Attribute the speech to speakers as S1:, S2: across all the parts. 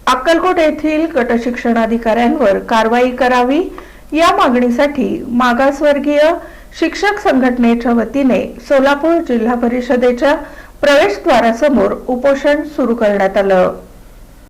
S1: अक्कलकोट येथील गटशिक्षणाधिकाऱ्यांवर कारवाई करावी या मागणीसाठी मागासवर्गीय शिक्षक संघटनेच्या वतीने सोलापूर जिल्हा परिषदेच्या प्रवेशद्वारासमोर उपोषण सुरू करण्यात आलं।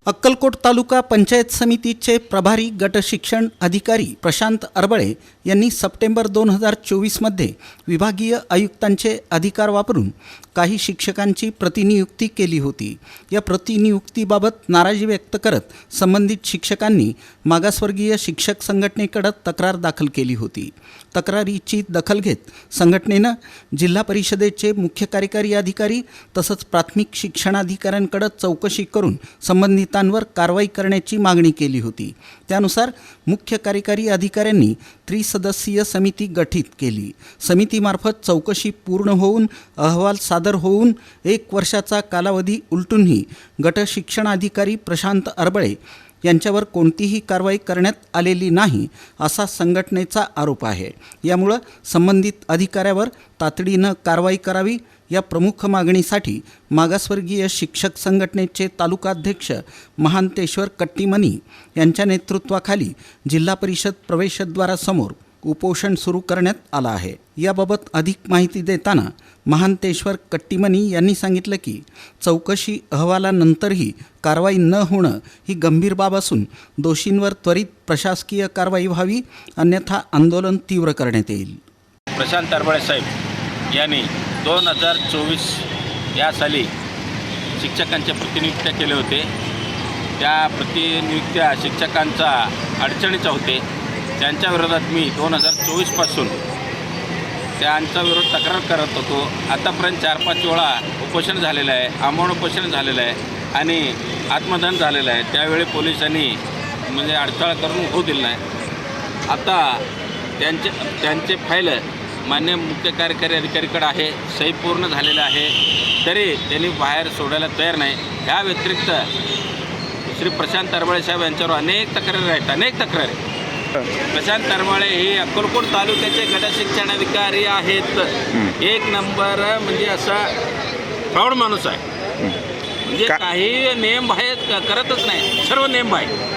S2: अक्कलकोट तालुका पंचायत समितीचे प्रभारी गट शिक्षण अधिकारी प्रशांत अरबळे यांनी सप्टेंबर 2024 मध्ये विभागीय आयुक्तांचे अधिकार वापरून काही शिक्षकांची प्रतिनियुक्ती केली होती। या प्रतिनियुक्तीबाबत नाराजी व्यक्त करत संबंधित शिक्षकांनी मागासवर्गीय शिक्षक संघटनेकडे तक्रार दाखल केली होती। तक्रारीची दखल घेत संघटनेने जिल्हा परिषदेचे मुख्य कार्यकारी अधिकारी तसंच प्राथमिक शिक्षणाधिकाऱ्यांकडे चौकशी करून संबंधितांवर कारवाई करण्याची मागणी केली होती। त्यानुसार मुख्य कार्यकारी अधिकाऱ्यांनी त्रिसदस्यीय समिती गठीत केली। समितीमार्फत चौकशी पूर्ण होऊन अहवाल सादर होऊन 1 वर्षाचा कालावधी उलटूनही गट शिक्षणाधिकारी प्रशांत अरबळे यांच्यावर कोणतीही कारवाई करण्यात आलेली नाही असा संघटनेचा आरोप आहे। यामुळे संबंधित अधिकाऱ्यावर तातडीने कारवाई करावी या प्रमुख मागणीसाठी मागासवर्गीय शिक्षक संघटनेचे तालुकाध्यक्ष महांतेश्वर कट्टीमनी यांच्या नेतृत्वाखाली जिल्हा परिषद प्रवेशद्वारासमोर उपोषण सुरू करण्यात आलं आहे। याबाबत अधिक माहिती देताना महांतेश्वर कट्टीमनी यांनी सांगितलं की चौकशी अहवालानंतरही कारवाई न होणं ही गंभीर बाब असून दोषींवर त्वरित प्रशासकीय कारवाई व्हावी, अन्यथा आंदोलन तीव्र करण्यात येईल।
S3: प्रशांत अरबळे साहेब यांनी 2024 या साली शिक्षकांच्या प्रतिनियुक्त्या केले होते। त्या प्रतिनियुक्त्या शिक्षकांचा अडचणीच्या होते। त्यांच्या विरोधात मी 2024 पासून त्यांचा विरोध तक्रार करत होतो। आतापर्यंत 4-5 वेळा उपोषण झालेलं आहे, आमरण उपोषण झालेलं आहे आणि आत्मदहन झालेलं आहे। त्यावेळी पोलिसांनी म्हणजे अडथळा करून होऊ दिलं नाही। आता त्यांचे फाईल मान्य मुख्य कार्यकारी अधिकारीकडे आहे, सही पूर्ण झालेलं आहे, तरी त्यांनी बाहेर सोडायला तयार नाही। या व्यतिरिक्त श्री प्रशांत अरबळे साहेब यांच्यावर अनेक तक्रारी आहेत, अनेक तक्रारी। प्रशांत अरबळे हे अक्कलकोट तालुक्याचे गट शिक्षणाधिकारी आहेत। 1 नंबर म्हणजे असा प्रौढ माणूस आहे, म्हणजे काही नेम बाहेर करतच नाही, सर्व नेम बाहेर।